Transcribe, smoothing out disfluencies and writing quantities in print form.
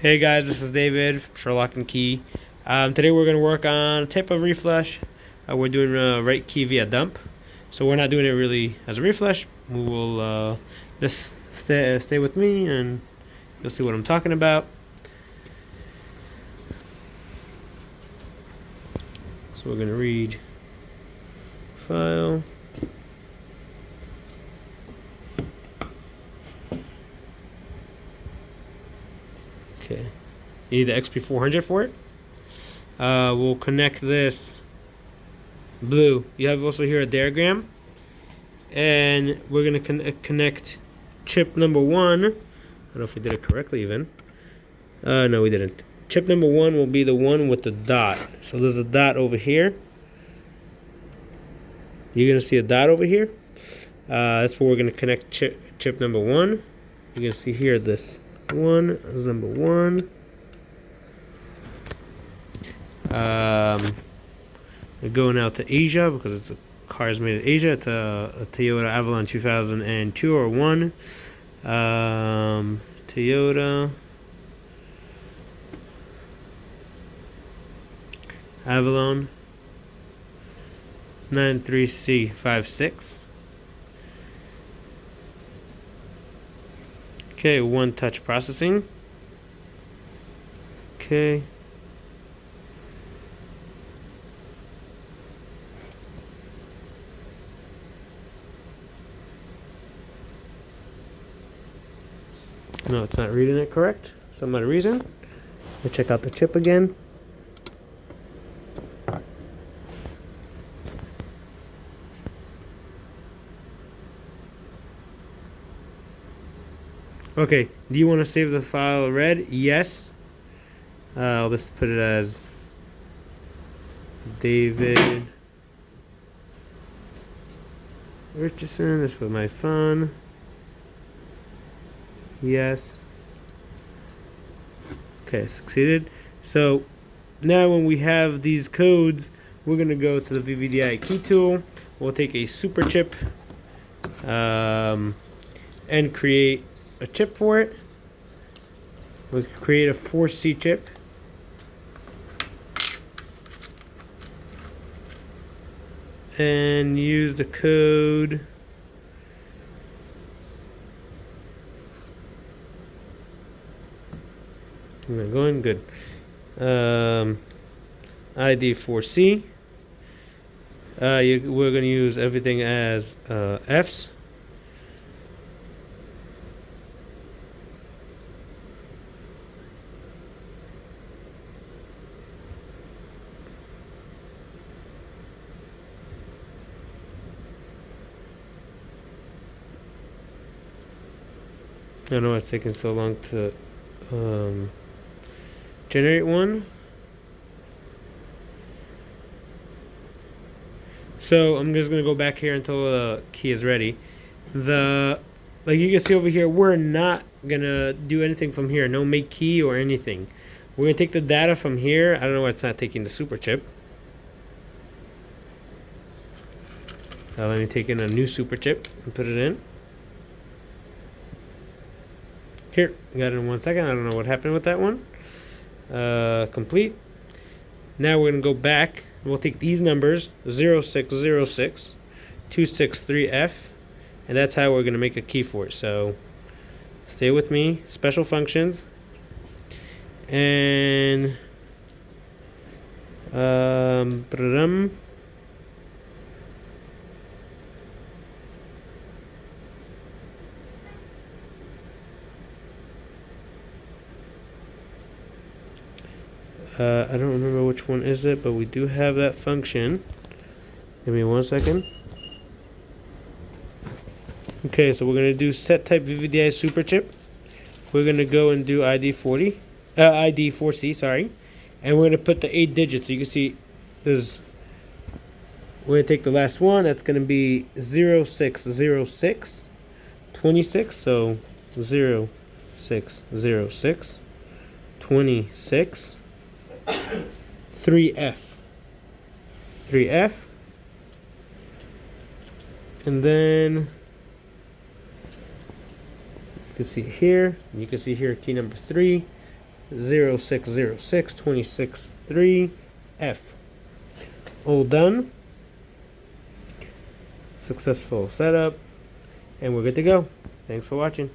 Hey guys, this is David from Sherlock and Key. Today we're going to work on a type of reflush. We're doing right key via dump. So we're not doing it really as a reflush. We will just stay with me and you'll see what I'm talking about. So we're going to read file. Okay, you need the XP400 for it. We'll connect this blue. You have also here a diagram, and we're gonna connect chip number 1. I don't know if we did it correctly even. No, we didn't. Chip number 1 will be the one with the dot. So there's a dot over here. You're gonna see a dot over here. That's where we're gonna connect chip number 1. You're gonna see here this one is number 1. We're going out to Asia because it's a car's made in Asia. It's a Toyota Avalon 2002 or 1. Toyota Avalon 93C56. Okay, one touch processing. Okay. No, it's not reading it correct. Some other reason. We'll check out the chip again. Okay, do you want to save the file red? Yes. I'll just put it as David Richardson. This was my phone. Yes. Okay, succeeded. So now when we have these codes, we're going to go to the VVDI key tool. We'll take a super chip and create a chip for it. We'll create a 4C chip. And use the code going good. ID 4C. We're going to use everything as Fs. I don't know why it's taking so long to generate one. So I'm just gonna go back here until the key is ready. Like you can see over here, we're not gonna do anything from here. No make key or anything. We're gonna take the data from here. I don't know why it's not taking the super chip. Let me take in a new super chip and put it in. Here, got it in 1 second. I don't know what happened with that one. Complete. Now we're going to go back. We'll take these numbers, 0606 263F, and that's how we're going to make a key for it. So stay with me. Special functions. And I don't remember which one is it, but we do have that function. Give me 1 second. Okay, so we're going to do set type VVDI super chip. We're going to go and do ID 4C, sorry. And we're going to put the 8 digits. So you can see we're going to take the last one. That's going to be 0606 26. So 0606 26 3F. And then you can see here key number 3. 0606263F. All done. Successful setup, and we're good to go. Thanks for watching.